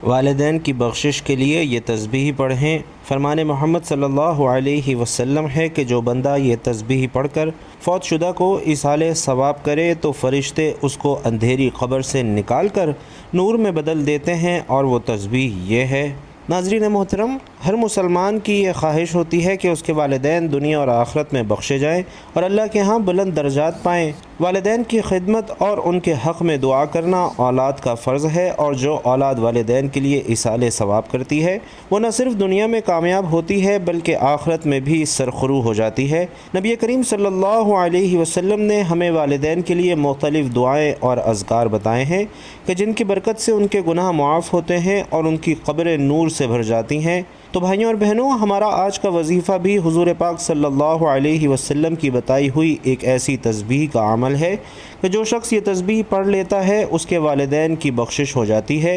والدین کی بخشش کے لیے یہ تسبیح پڑھیں۔ فرمان محمد صلی اللہ علیہ وسلم ہے کہ جو بندہ یہ تسبیح پڑھ کر فوت شدہ کو ایصال ثواب کرے تو فرشتے اس کو اندھیری قبر سے نکال کر نور میں بدل دیتے ہیں، اور وہ تسبیح یہ ہے۔ ناظرین محترم، ہر مسلمان کی یہ خواہش ہوتی ہے کہ اس کے والدین دنیا اور آخرت میں بخشے جائیں اور اللہ کے ہاں بلند درجات پائیں۔ والدین کی خدمت اور ان کے حق میں دعا کرنا اولاد کا فرض ہے، اور جو اولاد والدین کے لیے ایصال ثواب کرتی ہے وہ نہ صرف دنیا میں کامیاب ہوتی ہے بلکہ آخرت میں بھی سرخرو ہو جاتی ہے۔ نبی کریم صلی اللہ علیہ وسلم نے ہمیں والدین کے لیے مختلف دعائیں اور اذکار بتائے ہیں کہ جن کی برکت سے ان کے گناہ معاف ہوتے ہیں اور ان کی قبریں نور سے بھر جاتی ہیں۔ تو بھائیوں اور بہنوں، ہمارا آج کا وظیفہ بھی حضور پاک صلی اللہ علیہ وسلم کی بتائی ہوئی ایک ایسی تسبیح کا عمل ہے کہ جو شخص یہ تسبیح پڑھ لیتا ہے اس کے والدین کی بخشش ہو جاتی ہے۔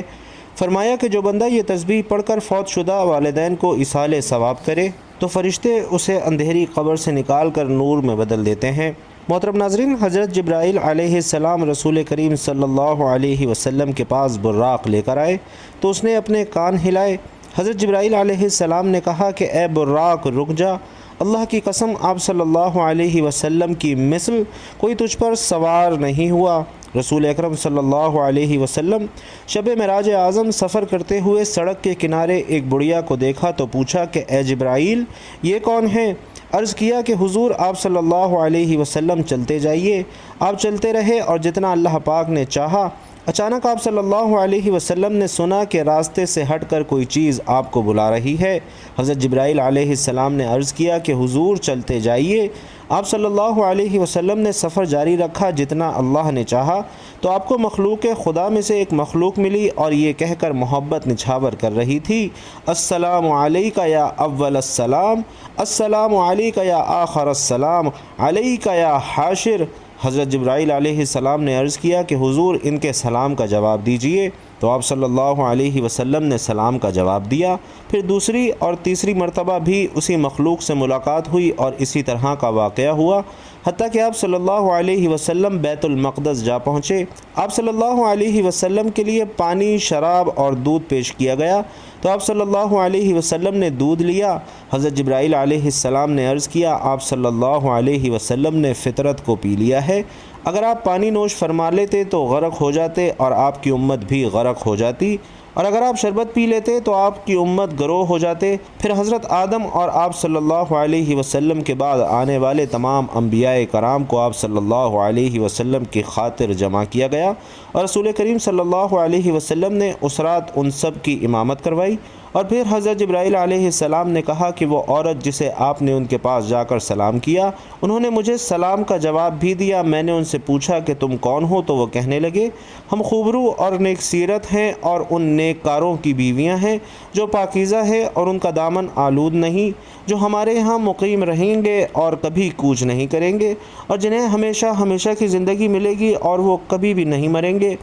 فرمایا کہ جو بندہ یہ تسبیح پڑھ کر فوت شدہ والدین کو ایصال ثواب کرے تو فرشتے اسے اندھیری قبر سے نکال کر نور میں بدل دیتے ہیں۔ محترم ناظرین، حضرت جبرائیل علیہ السلام رسول کریم صلی اللہ علیہ وسلم کے پاس براق لے کر آئے تو اس نے اپنے کان ہلائے۔ حضرت جبرائیل علیہ السلام نے کہا کہ اے براق رک جا، اللہ کی قسم آپ صلی اللہ علیہ وسلم کی مثل کوئی تجھ پر سوار نہیں ہوا۔ رسول اکرم صلی اللہ علیہ وسلم شب معراج اعظم سفر کرتے ہوئے سڑک کے کنارے ایک بڑھیا کو دیکھا تو پوچھا کہ اے جبرائیل یہ کون ہے؟ عرض کیا کہ حضور آپ صلی اللہ علیہ وسلم چلتے جائیے۔ آپ چلتے رہے اور جتنا اللہ پاک نے چاہا۔ اچانک آپ صلی اللہ علیہ وسلم نے سنا کہ راستے سے ہٹ کر کوئی چیز آپ کو بلا رہی ہے۔ حضرت جبرائیل علیہ السلام نے عرض کیا کہ حضور چلتے جائیے۔ آپ صلی اللہ علیہ وسلم نے سفر جاری رکھا جتنا اللہ نے چاہا تو آپ کو مخلوق خدا میں سے ایک مخلوق ملی اور یہ کہہ کر محبت نچھاور کر رہی تھی، السلام علیکہ یا اول السلام، السلام علیکہ یا آخر السلام، علیکہ یا حاشر۔ حضرت جبرائیل علیہ السلام نے عرض کیا کہ حضور ان کے سلام کا جواب دیجئے۔ تو آپ صلی اللہ علیہ وسلم نے سلام کا جواب دیا۔ پھر دوسری اور تیسری مرتبہ بھی اسی مخلوق سے ملاقات ہوئی اور اسی طرح کا واقعہ ہوا، حتیٰ کہ آپ صلی اللہ علیہ وسلم بیت المقدس جا پہنچے۔ آپ صلی اللہ علیہ وسلم کے لیے پانی، شراب اور دودھ پیش کیا گیا تو آپ صلی اللہ علیہ وسلم نے دودھ لیا۔ حضرت جبرائیل علیہ السلام نے عرض کیا آپ صلی اللہ علیہ وسلم نے فطرت کو پی لیا ہے، اگر آپ پانی نوش فرما لیتے تو غرق ہو جاتے اور آپ کی امت بھی غرق ہو جاتی، اور اگر آپ شربت پی لیتے تو آپ کی امت گروہ ہو جاتے۔ پھر حضرت آدم اور آپ صلی اللہ علیہ وسلم کے بعد آنے والے تمام انبیاء کرام کو آپ صلی اللہ علیہ وسلم کی خاطر جمع کیا گیا، اور رسول کریم صلی اللہ علیہ وسلم نے اس رات ان سب کی امامت کروائی۔ اور پھر حضرت جبرائیل علیہ السلام نے کہا کہ وہ عورت جسے آپ نے ان کے پاس جا کر سلام کیا، انہوں نے مجھے سلام کا جواب بھی دیا۔ میں نے ان سے پوچھا کہ تم کون ہو تو وہ کہنے لگے ہم خوبرو اور نیک سیرت ہیں اور ان نیک کاروں کی بیویاں ہیں جو پاکیزہ ہے اور ان کا دامن آلود نہیں، جو ہمارے ہاں مقیم رہیں گے اور کبھی کوچ نہیں کریں گے، اور جنہیں ہمیشہ ہمیشہ کی زندگی ملے گی اور وہ کبھی بھی نہیں مریں گے۔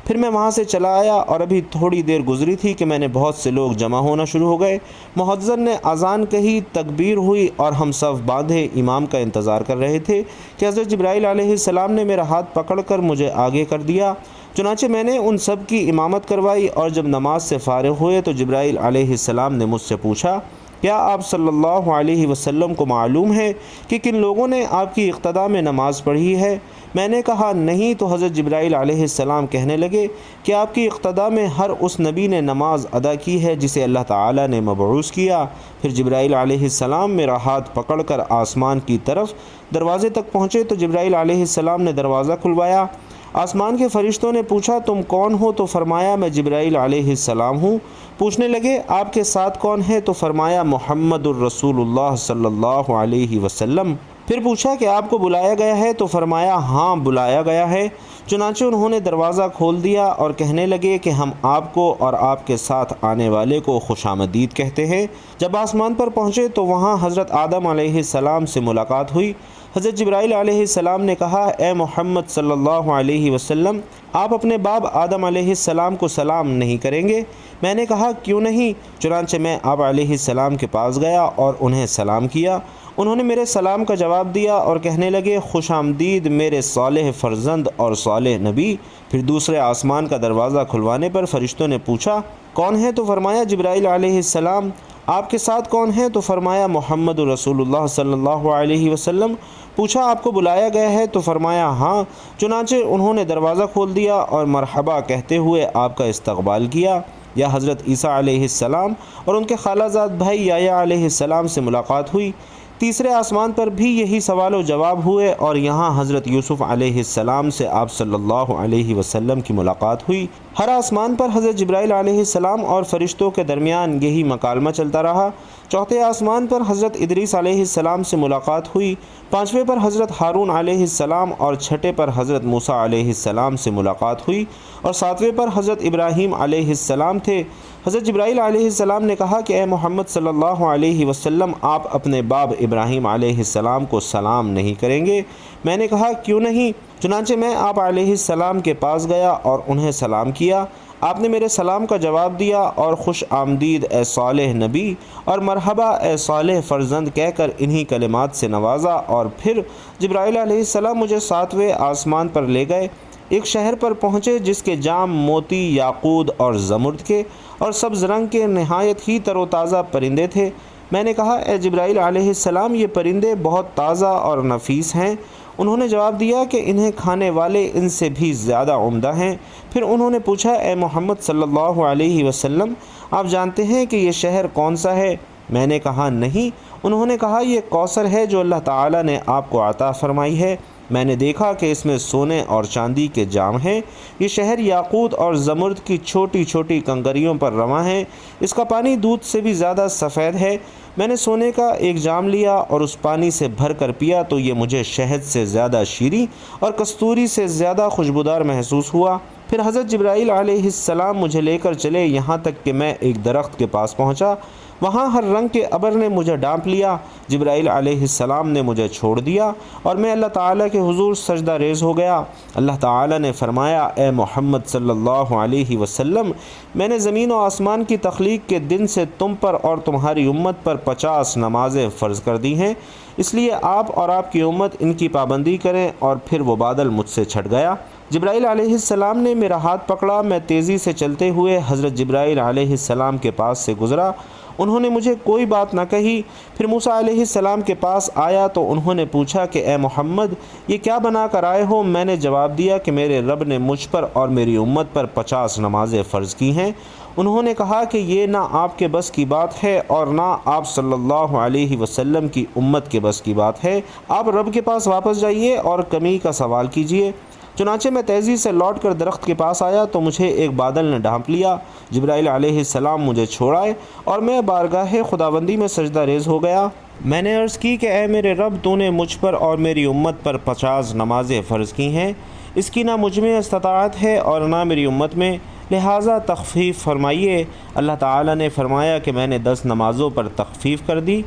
پھر میں وہاں سے چلا آیا اور ابھی تھوڑی دیر گزری تھی کہ میں نے بہت سے لوگ جمع ہونا شروع ہو گئے۔ مؤذن نے اذان کہی، تکبیر ہوئی اور ہم صف باندھے امام کا انتظار کر رہے تھے کہ حضرت جبرائیل علیہ السلام نے میرا ہاتھ پکڑ کر مجھے آگے کر دیا۔ چنانچہ میں نے ان سب کی امامت کروائی، اور جب نماز سے فارغ ہوئے تو جبرائیل علیہ السلام نے مجھ سے پوچھا کیا آپ صلی اللہ علیہ وسلم کو معلوم ہے کہ کن لوگوں نے آپ کی اقتداء میں نماز پڑھی ہے؟ میں نے کہا نہیں۔ تو حضرت جبرائیل علیہ السلام کہنے لگے کہ آپ کی اقتداء میں ہر اس نبی نے نماز ادا کی ہے جسے اللہ تعالیٰ نے مبعوث کیا۔ پھر جبرائیل علیہ السلام میرا ہاتھ پکڑ کر آسمان کی طرف دروازے تک پہنچے تو جبرائیل علیہ السلام نے دروازہ کھلوایا۔ آسمان کے فرشتوں نے پوچھا تم کون ہو؟ تو فرمایا میں جبرائیل علیہ السلام ہوں۔ پوچھنے لگے آپ کے ساتھ کون ہے؟ تو فرمایا محمد الرسول اللہ صلی اللہ علیہ وسلم۔ پھر پوچھا کہ آپ کو بلایا گیا ہے؟ تو فرمایا ہاں بلایا گیا ہے۔ چنانچہ انہوں نے دروازہ کھول دیا اور کہنے لگے کہ ہم آپ کو اور آپ کے ساتھ آنے والے کو خوش آمدید کہتے ہیں۔ جب آسمان پر پہنچے تو وہاں حضرت آدم علیہ السلام سے ملاقات ہوئی۔ حضرت جبرائیل علیہ السلام نے کہا اے محمد صلی اللہ علیہ وسلم آپ اپنے باپ آدم علیہ السلام کو سلام نہیں کریں گے؟ میں نے کہا کیوں نہیں؟ چنانچہ میں آپ علیہ السلام کے پاس گیا اور انہیں سلام کیا۔ انہوں نے میرے سلام کا جواب دیا اور کہنے لگے خوش آمدید میرے صالح فرزند اور صالح نبی۔ پھر دوسرے آسمان کا دروازہ کھلوانے پر فرشتوں نے پوچھا کون ہے؟ تو فرمایا جبرائیل علیہ السلام۔ آپ کے ساتھ کون ہیں؟ تو فرمایا محمد رسول اللہ صلی اللہ علیہ وسلم۔ پوچھا آپ کو بلایا گیا ہے؟ تو فرمایا ہاں۔ چنانچہ انہوں نے دروازہ کھول دیا اور مرحبا کہتے ہوئے آپ کا استقبال کیا۔ یا حضرت عیسیٰ علیہ السلام اور ان کے خالہ زاد بھائی یحییٰ علیہ السلام سے ملاقات ہوئی۔ تیسرے آسمان پر بھی یہی سوال و جواب ہوئے اور یہاں حضرت یوسف علیہ السلام سے آپ صلی اللہ علیہ وسلم کی ملاقات ہوئی۔ ہر آسمان پر حضرت جبرائیل علیہ السلام اور فرشتوں کے درمیان یہی مکالمہ چلتا رہا۔ چوتھے آسمان پر حضرت ادریس علیہ السلام سے ملاقات ہوئی، پانچویں پر حضرت ہارون علیہ السلام اور چھٹے پر حضرت موسیٰ علیہ السلام سے ملاقات ہوئی اور ساتویں پر حضرت ابراہیم علیہ السلام تھے۔ حضرت جبرائیل علیہ السلام نے کہا کہ اے محمد صلی اللہ علیہ وسلم آپ اپنے باپ ابراہیم علیہ السلام کو سلام نہیں کریں گے؟ میں نے کہا کیوں نہیں؟ چنانچہ میں آپ علیہ السلام کے پاس گیا اور انہیں سلام کیا۔ آپ نے میرے سلام کا جواب دیا اور خوش آمدید اے صالح نبی اور مرحبا اے صالح فرزند کہہ کر انہی کلمات سے نوازا، اور پھر جبرائیل علیہ السلام مجھے ساتویں آسمان پر لے گئے۔ ایک شہر پر پہنچے جس کے جام موتی، یاقوت اور زمرد کے اور سبز رنگ کے نہایت ہی تر و تازہ پرندے تھے۔ میں نے کہا اے جبرائیل علیہ السلام یہ پرندے بہت تازہ اور نفیس ہیں۔ انہوں نے جواب دیا کہ انہیں کھانے والے ان سے بھی زیادہ عمدہ ہیں۔ پھر انہوں نے پوچھا اے محمد صلی اللہ علیہ وسلم آپ جانتے ہیں کہ یہ شہر کون سا ہے؟ میں نے کہا نہیں۔ انہوں نے کہا یہ کوثر ہے جو اللہ تعالیٰ نے آپ کو عطا فرمائی ہے۔ میں نے دیکھا کہ اس میں سونے اور چاندی کے جام ہیں۔ یہ شہر یاقوت اور زمرد کی چھوٹی چھوٹی کنکریوں پر رواں ہے۔ اس کا پانی دودھ سے بھی زیادہ سفید ہے۔ میں نے سونے کا ایک جام لیا اور اس پانی سے بھر کر پیا تو یہ مجھے شہد سے زیادہ شیریں اور کستوری سے زیادہ خوشبودار محسوس ہوا۔ پھر حضرت جبرائیل علیہ السلام مجھے لے کر چلے یہاں تک کہ میں ایک درخت کے پاس پہنچا۔ وہاں ہر رنگ کے ابر نے مجھے ڈانپ لیا۔ جبرائیل علیہ السلام نے مجھے چھوڑ دیا اور میں اللہ تعالیٰ کے حضور سجدہ ریز ہو گیا۔ اللہ تعالیٰ نے فرمایا اے محمد صلی اللہ علیہ وسلم میں نے زمین و آسمان کی تخلیق کے دن سے تم پر اور تمہاری امت پر 50 نمازیں فرض کر دی ہیں، اس لیے آپ اور آپ کی امت ان کی پابندی کریں۔ اور پھر وہ بادل مجھ سے چھٹ گیا۔ جبرائیل علیہ السلام نے میرا ہاتھ پکڑا۔ میں تیزی سے چلتے ہوئے حضرت جبرائیل علیہ السلام کے پاس سے گزرا۔ انہوں نے مجھے کوئی بات نہ کہی۔ پھر موسیٰ علیہ السلام کے پاس آیا تو انہوں نے پوچھا کہ اے محمد یہ کیا بنا کر آئے ہو؟ میں نے جواب دیا کہ میرے رب نے مجھ پر اور میری امت پر 50 نمازیں فرض کی ہیں۔ انہوں نے کہا کہ یہ نہ آپ کے بس کی بات ہے اور نہ آپ صلی اللہ علیہ وسلم کی امت کے بس کی بات ہے۔ آپ رب کے پاس واپس جائیے اور کمی کا سوال کیجیے۔ چنانچہ میں تیزی سے لوٹ کر درخت کے پاس آیا تو مجھے ایک بادل نے ڈھانپ لیا۔ جبرائیل علیہ السلام مجھے چھوڑائے اور میں بارگاہ خداوندی میں سجدہ ریز ہو گیا۔ میں نے عرض کی کہ اے میرے رب تو نے مجھ پر اور میری امت پر 50 نمازیں فرض کی ہیں، اس کی نہ مجھ میں استطاعت ہے اور نہ میری امت میں، لہٰذا تخفیف فرمائیے۔ اللہ تعالیٰ نے فرمایا کہ میں نے 10 نمازوں پر تخفیف کر دی۔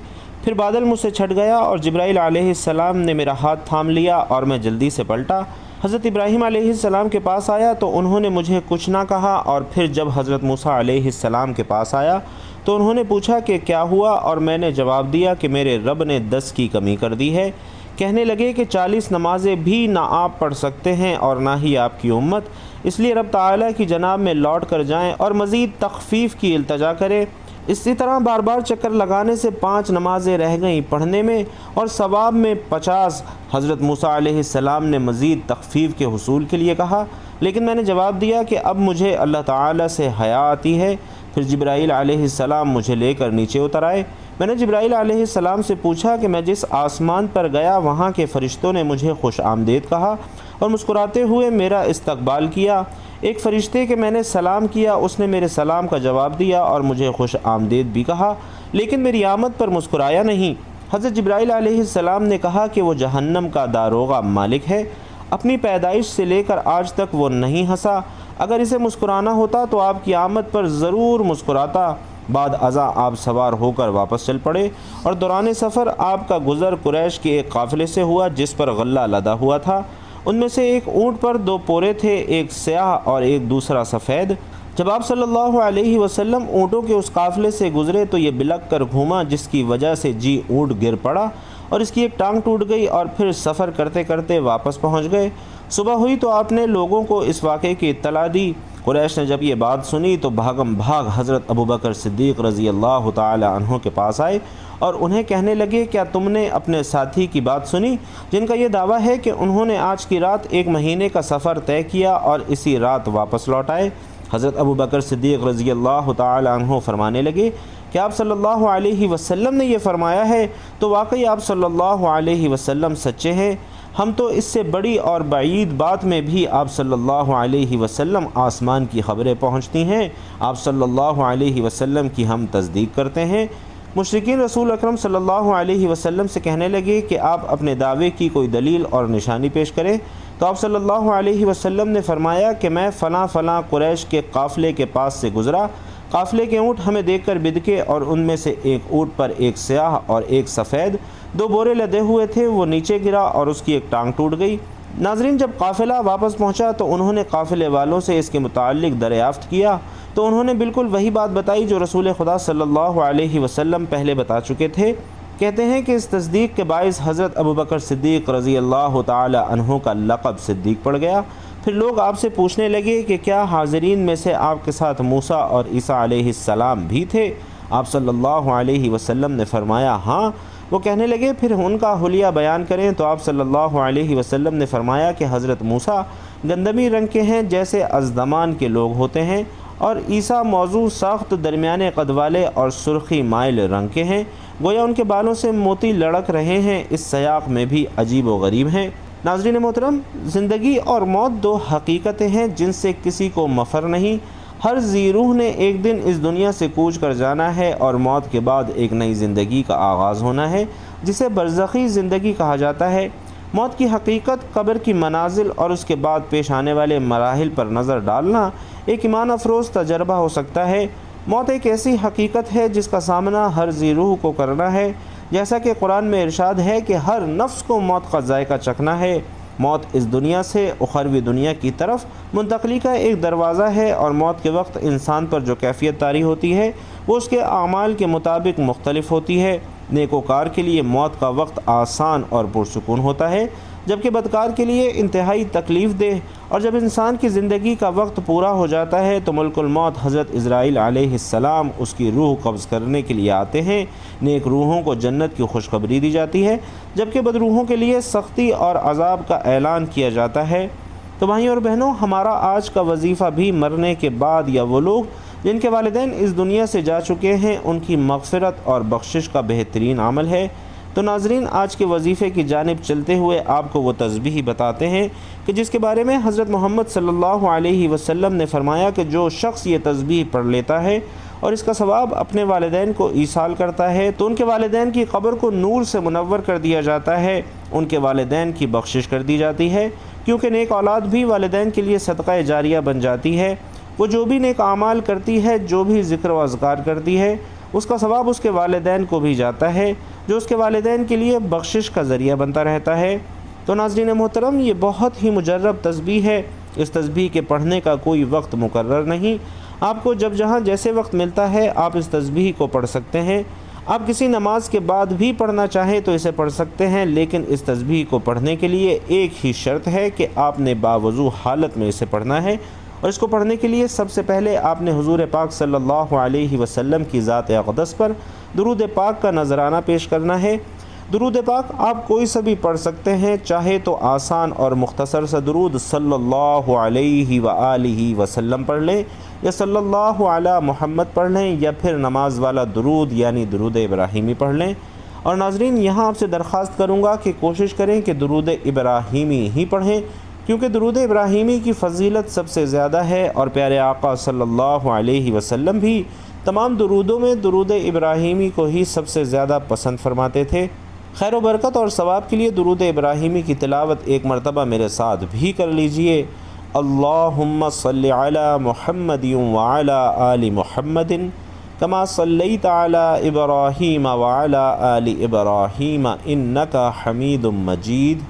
پھر بادل مجھ سے چھٹ گیا اور جبرائیل علیہ السلام نے میرا ہاتھ تھام لیا اور میں جلدی سے پلٹا۔ حضرت ابراہیم علیہ السلام کے پاس آیا تو انہوں نے مجھے کچھ نہ کہا، اور پھر جب حضرت موسیٰ علیہ السلام کے پاس آیا تو انہوں نے پوچھا کہ کیا ہوا، اور میں نے جواب دیا کہ میرے رب نے 10 کی کمی کر دی ہے۔ کہنے لگے کہ 40 نمازیں بھی نہ آپ پڑھ سکتے ہیں اور نہ ہی آپ کی امت، اس لیے رب تعالیٰ کی جناب میں لوٹ کر جائیں اور مزید تخفیف کی التجا کریں۔ اسی طرح بار بار چکر لگانے سے 5 نمازیں رہ گئیں پڑھنے میں اور ثواب میں 50۔ حضرت موسیٰ علیہ السلام نے مزید تخفیف کے حصول کے لیے کہا، لیکن میں نے جواب دیا کہ اب مجھے اللہ تعالیٰ سے حیا آتی ہے۔ پھر جبرائیل علیہ السلام مجھے لے کر نیچے اتر آئے۔ میں نے جبرائیل علیہ السلام سے پوچھا کہ میں جس آسمان پر گیا وہاں کے فرشتوں نے مجھے خوش آمدید کہا اور مسکراتے ہوئے میرا استقبال کیا۔ ایک فرشتے کہ میں نے سلام کیا اس نے میرے سلام کا جواب دیا اور مجھے خوش آمدید بھی کہا، لیکن میری آمد پر مسکرایا نہیں۔ حضرت جبرائیل علیہ السلام نے کہا کہ وہ جہنم کا داروغہ مالک ہے، اپنی پیدائش سے لے کر آج تک وہ نہیں ہنسا، اگر اسے مسکرانا ہوتا تو آپ کی آمد پر ضرور مسکراتا۔ بعد ازاں آپ سوار ہو کر واپس چل پڑے اور دوران سفر آپ کا گزر قریش کے ایک قافلے سے ہوا جس پر غلہ لدا ہوا تھا۔ ان میں سے ایک اونٹ پر 2 پورے تھے، ایک سیاہ اور ایک دوسرا سفید۔ جب آپ صلی اللہ علیہ وسلم اونٹوں کے اس قافلے سے گزرے تو یہ بلک کر گھوما، جس کی وجہ سے اونٹ گر پڑا اور اس کی ایک ٹانگ ٹوٹ گئی اور پھر سفر کرتے کرتے واپس پہنچ گئے۔ صبح ہوئی تو آپ نے لوگوں کو اس واقعے کی اطلاع دی۔ قریش نے جب یہ بات سنی تو بھاگم بھاگ حضرت ابوبکر صدیق رضی اللہ تعالی عنہ کے پاس آئے اور انہیں کہنے لگے، کیا تم نے اپنے ساتھی کی بات سنی جن کا یہ دعویٰ ہے کہ انہوں نے آج کی رات 1 مہینے کا سفر طے کیا اور اسی رات واپس لوٹ آئے؟ حضرت ابوبکر صدیق رضی اللہ تعالی عنہ فرمانے لگے کہ آپ صلی اللہ علیہ وسلم نے یہ فرمایا ہے تو واقعی آپ صلی اللہ علیہ وسلم سچے ہیں۔ ہم تو اس سے بڑی اور بعید بات میں بھی آپ صلی اللہ علیہ وسلم آسمان کی خبریں پہنچتی ہیں، آپ صلی اللہ علیہ وسلم کی ہم تصدیق کرتے ہیں۔ مشرکین رسول اکرم صلی اللہ علیہ وسلم سے کہنے لگے کہ آپ اپنے دعوے کی کوئی دلیل اور نشانی پیش کریں، تو آپ صلی اللہ علیہ وسلم نے فرمایا کہ میں فلاں فلاں قریش کے قافلے کے پاس سے گزرا، قافلے کے اونٹ ہمیں دیکھ کر بدکے اور ان میں سے ایک اونٹ پر ایک سیاہ اور ایک سفید 2 بورے لدے ہوئے تھے، وہ نیچے گرا اور اس کی ایک ٹانگ ٹوٹ گئی۔ ناظرین، جب قافلہ واپس پہنچا تو انہوں نے قافلے والوں سے اس کے متعلق دریافت کیا تو انہوں نے بالکل وہی بات بتائی جو رسول خدا صلی اللہ علیہ وسلم پہلے بتا چکے تھے۔ کہتے ہیں کہ اس تصدیق کے باعث حضرت ابوبکر صدیق رضی اللہ تعالی عنہ کا لقب صدیق پڑ گیا۔ پھر لوگ آپ سے پوچھنے لگے کہ کیا حاضرین میں سے آپ کے ساتھ موسیٰ اور عیسیٰ علیہ السلام بھی تھے؟ آپ صلی اللہ علیہ وسلم نے فرمایا ہاں۔ وہ کہنے لگے پھر ان کا حلیہ بیان کریں، تو آپ صلی اللہ علیہ وسلم نے فرمایا کہ حضرت موسیٰ گندمی رنگ کے ہیں جیسے ازدمان کے لوگ ہوتے ہیں، اور عیسیٰ موضوع سخت درمیانے قد والے اور سرخی مائل رنگ کے ہیں، گویا ان کے بالوں سے موتی لڑک رہے ہیں، اس سیاق میں بھی عجیب و غریب ہیں۔ ناظرین محترم، زندگی اور موت 2 حقیقتیں ہیں جن سے کسی کو مفر نہیں۔ ہر ذی روح نے ایک دن اس دنیا سے کوچ کر جانا ہے اور موت کے بعد ایک نئی زندگی کا آغاز ہونا ہے جسے برزخی زندگی کہا جاتا ہے۔ موت کی حقیقت، قبر کی منازل اور اس کے بعد پیش آنے والے مراحل پر نظر ڈالنا ایک ایمان افروز تجربہ ہو سکتا ہے۔ موت ایک ایسی حقیقت ہے جس کا سامنا ہر ذی روح کو کرنا ہے، جیسا کہ قرآن میں ارشاد ہے کہ ہر نفس کو موت کا ذائقہ چکھنا ہے۔ موت اس دنیا سے اخروی دنیا کی طرف منتقلی کا ایک دروازہ ہے، اور موت کے وقت انسان پر جو کیفیت طاری ہوتی ہے وہ اس کے اعمال کے مطابق مختلف ہوتی ہے۔ نیکوکار کے لیے موت کا وقت آسان اور پرسکون ہوتا ہے، جبکہ بدکار کے لیے انتہائی تکلیف دہ، اور جب انسان کی زندگی کا وقت پورا ہو جاتا ہے تو ملک الموت حضرت عزرائیل علیہ السلام اس کی روح قبض کرنے کے لیے آتے ہیں۔ نیک روحوں کو جنت کی خوشخبری دی جاتی ہے، جبکہ بدروحوں کے لیے سختی اور عذاب کا اعلان کیا جاتا ہے۔ تو بھائیوں اور بہنوں، ہمارا آج کا وظیفہ بھی مرنے کے بعد یا وہ لوگ جن کے والدین اس دنیا سے جا چکے ہیں ان کی مغفرت اور بخشش کا بہترین عمل ہے۔ تو ناظرین، آج کے وظیفے کی جانب چلتے ہوئے آپ کو وہ تسبیح بتاتے ہیں کہ جس کے بارے میں حضرت محمد صلی اللہ علیہ وسلم نے فرمایا کہ جو شخص یہ تسبیح پڑھ لیتا ہے اور اس کا ثواب اپنے والدین کو ایصال کرتا ہے تو ان کے والدین کی قبر کو نور سے منور کر دیا جاتا ہے، ان کے والدین کی بخشش کر دی جاتی ہے، کیونکہ نیک اولاد بھی والدین کے لیے صدقہ جاریہ بن جاتی ہے۔ وہ جو بھی نیک اعمال کرتی ہے، جو بھی ذکر و اذکار کرتی ہے، اس کا ثواب اس کے والدین کو بھی جاتا ہے، جو اس کے والدین کے لیے بخشش کا ذریعہ بنتا رہتا ہے۔ تو ناظرین محترم، یہ بہت ہی مجرب تسبیح ہے۔ اس تسبیح کے پڑھنے کا کوئی وقت مقرر نہیں، آپ کو جب جہاں جیسے وقت ملتا ہے آپ اس تسبیح کو پڑھ سکتے ہیں۔ آپ کسی نماز کے بعد بھی پڑھنا چاہیں تو اسے پڑھ سکتے ہیں، لیکن اس تسبیح کو پڑھنے کے لیے ایک ہی شرط ہے کہ آپ نے باوضو حالت میں اسے پڑھنا ہے، اور اس کو پڑھنے کے لیے سب سے پہلے آپ نے حضور پاک صلی اللہ علیہ وسلم کی ذات اقدس پر درود پاک کا نذرانہ پیش کرنا ہے۔ درود پاک آپ کوئی سا بھی پڑھ سکتے ہیں، چاہے تو آسان اور مختصر سا درود صلی اللہ علیہ وآلہ وسلم پڑھ لیں، یا صلی اللہ علی محمد پڑھ لیں، یا پھر نماز والا درود یعنی درود ابراہیمی پڑھ لیں۔ اور ناظرین، یہاں آپ سے درخواست کروں گا کہ کوشش کریں کہ درود ابراہیمی ہی پڑھیں، کیونکہ درود ابراہیمی کی فضیلت سب سے زیادہ ہے، اور پیارے آقا صلی اللہ علیہ وسلم بھی تمام درودوں میں درود ابراہیمی کو ہی سب سے زیادہ پسند فرماتے تھے۔ خیر و برکت اور ثواب کے لیے درود ابراہیمی کی تلاوت ایک مرتبہ میرے ساتھ بھی کر لیجئے۔ اللہم صلی علی محمد وعلی آل محمد کما صلیت علی ابراہیم وعلی آل ابراہیم انک حمید مجید۔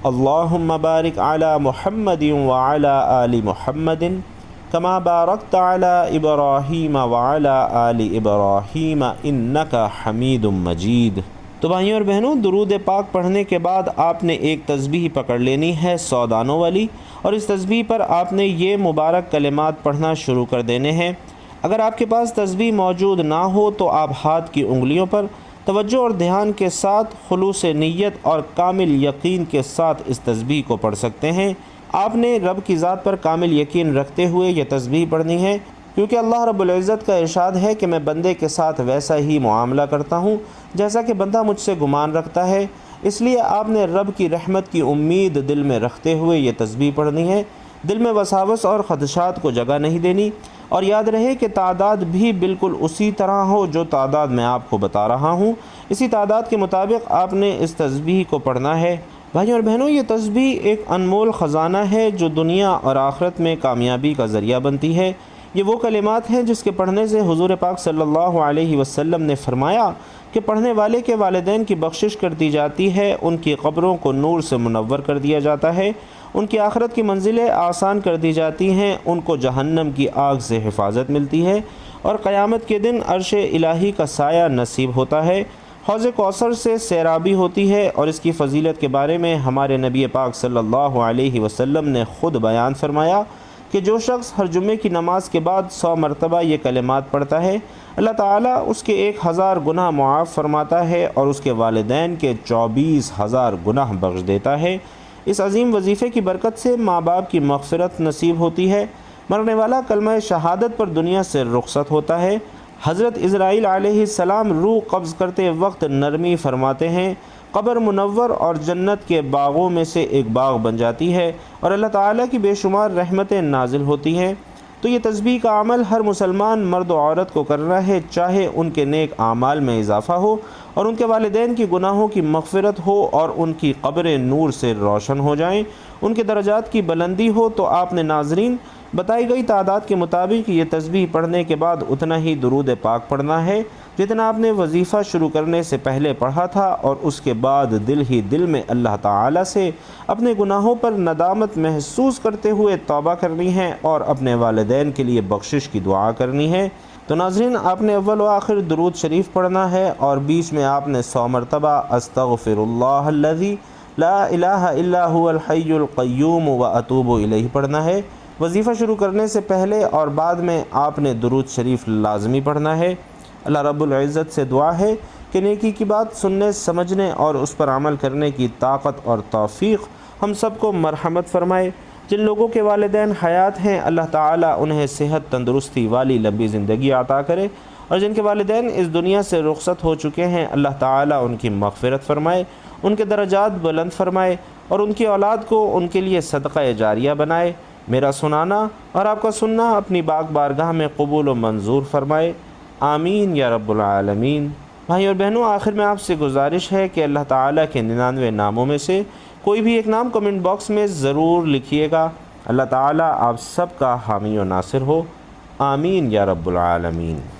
اللہم بارک علی محمد وعلی آل محمد کما بارکت علی ابراہیم وعلی آل ابراہیم انک حمید مجید۔ تو بھائیوں اور بہنوں، درود پاک پڑھنے کے بعد آپ نے ایک تسبیح پکڑ لینی ہے 100 دانوں والی، اور اس تسبیح پر آپ نے یہ مبارک کلمات پڑھنا شروع کر دینے ہیں۔ اگر آپ کے پاس تسبیح موجود نہ ہو تو آپ ہاتھ کی انگلیوں پر توجہ اور دھیان کے ساتھ خلوص نیت اور کامل یقین کے ساتھ اس تسبیح کو پڑھ سکتے ہیں۔ آپ نے رب کی ذات پر کامل یقین رکھتے ہوئے یہ تسبیح پڑھنی ہے، کیونکہ اللہ رب العزت کا ارشاد ہے کہ میں بندے کے ساتھ ویسا ہی معاملہ کرتا ہوں جیسا کہ بندہ مجھ سے گمان رکھتا ہے۔ اس لیے آپ نے رب کی رحمت کی امید دل میں رکھتے ہوئے یہ تسبیح پڑھنی ہے۔ دل میں وساوس اور خدشات کو جگہ نہیں دینی، اور یاد رہے کہ تعداد بھی بالکل اسی طرح ہو جو تعداد میں آپ کو بتا رہا ہوں، اسی تعداد کے مطابق آپ نے اس تسبیح کو پڑھنا ہے۔ بھائیوں اور بہنوں، یہ تسبیح ایک انمول خزانہ ہے جو دنیا اور آخرت میں کامیابی کا ذریعہ بنتی ہے۔ یہ وہ کلمات ہیں جس کے پڑھنے سے حضور پاک صلی اللہ علیہ وسلم نے فرمایا کہ پڑھنے والے کے والدین کی بخشش کر دی جاتی ہے، ان کی قبروں کو نور سے منور کر دیا جاتا ہے، ان کی آخرت کی منزلیں آسان کر دی جاتی ہیں، ان کو جہنم کی آگ سے حفاظت ملتی ہے، اور قیامت کے دن عرش الہی کا سایہ نصیب ہوتا ہے۔ حوض کوثر سے سیرابی ہوتی ہے، اور اس کی فضیلت کے بارے میں ہمارے نبی پاک صلی اللہ علیہ وسلم نے خود بیان فرمایا کہ جو شخص ہر جمعے کی نماز کے بعد 100 مرتبہ یہ کلمات پڑھتا ہے، اللہ تعالیٰ اس کے 1000 گناہ معاف فرماتا ہے اور اس کے والدین کے 24,000 گناہ بخش دیتا ہے۔ اس عظیم وظیفے کی برکت سے ماں باپ کی مغفرت نصیب ہوتی ہے، مرنے والا کلمہ شہادت پر دنیا سے رخصت ہوتا ہے، حضرت اسرائیل علیہ السلام روح قبض کرتے وقت نرمی فرماتے ہیں، قبر منور اور جنت کے باغوں میں سے ایک باغ بن جاتی ہے، اور اللہ تعالیٰ کی بے شمار رحمتیں نازل ہوتی ہیں۔ تو یہ تسبیح کا عمل ہر مسلمان مرد و عورت کو کرنا ہے، چاہے ان کے نیک اعمال میں اضافہ ہو اور ان کے والدین کی گناہوں کی مغفرت ہو اور ان کی قبریں نور سے روشن ہو جائیں، ان کے درجات کی بلندی ہو۔ تو آپ نے ناظرین بتائی گئی تعداد کے مطابق یہ تسبیح پڑھنے کے بعد اتنا ہی درود پاک پڑھنا ہے جتنا آپ نے وظیفہ شروع کرنے سے پہلے پڑھا تھا، اور اس کے بعد دل ہی دل میں اللہ تعالیٰ سے اپنے گناہوں پر ندامت محسوس کرتے ہوئے توبہ کرنی ہے اور اپنے والدین کے لیے بخشش کی دعا کرنی ہے۔ تو ناظرین، آپ نے اول و آخر درود شریف پڑھنا ہے، اور بیچ میں آپ نے 100 مرتبہ استغفر اللہ الذی لا الہ الا هو الحی القیوم واتوب الیہ پڑھنا ہے۔ وظیفہ شروع کرنے سے پہلے اور بعد میں آپ نے درود شریف لازمی پڑھنا ہے۔ اللہ رب العزت سے دعا ہے کہ نیکی کی بات سننے، سمجھنے اور اس پر عمل کرنے کی طاقت اور توفیق ہم سب کو مرحمت فرمائے۔ جن لوگوں کے والدین حیات ہیں، اللہ تعالیٰ انہیں صحت تندرستی والی لمبی زندگی عطا کرے، اور جن کے والدین اس دنیا سے رخصت ہو چکے ہیں، اللہ تعالیٰ ان کی مغفرت فرمائے، ان کے درجات بلند فرمائے، اور ان کی اولاد کو ان کے لیے صدقہ جاریہ بنائے۔ میرا سنانا اور آپ کا سننا اپنی پاک بارگاہ میں قبول و منظور فرمائے، آمین یا رب العالمین۔ بھائی اور بہنوں، آخر میں آپ سے گزارش ہے کہ اللہ تعالیٰ کے 99 ناموں میں سے کوئی بھی ایک نام کمنٹ باکس میں ضرور لکھیے گا۔ اللہ تعالیٰ آپ سب کا حامی و ناصر ہو، آمین یا رب العالمین۔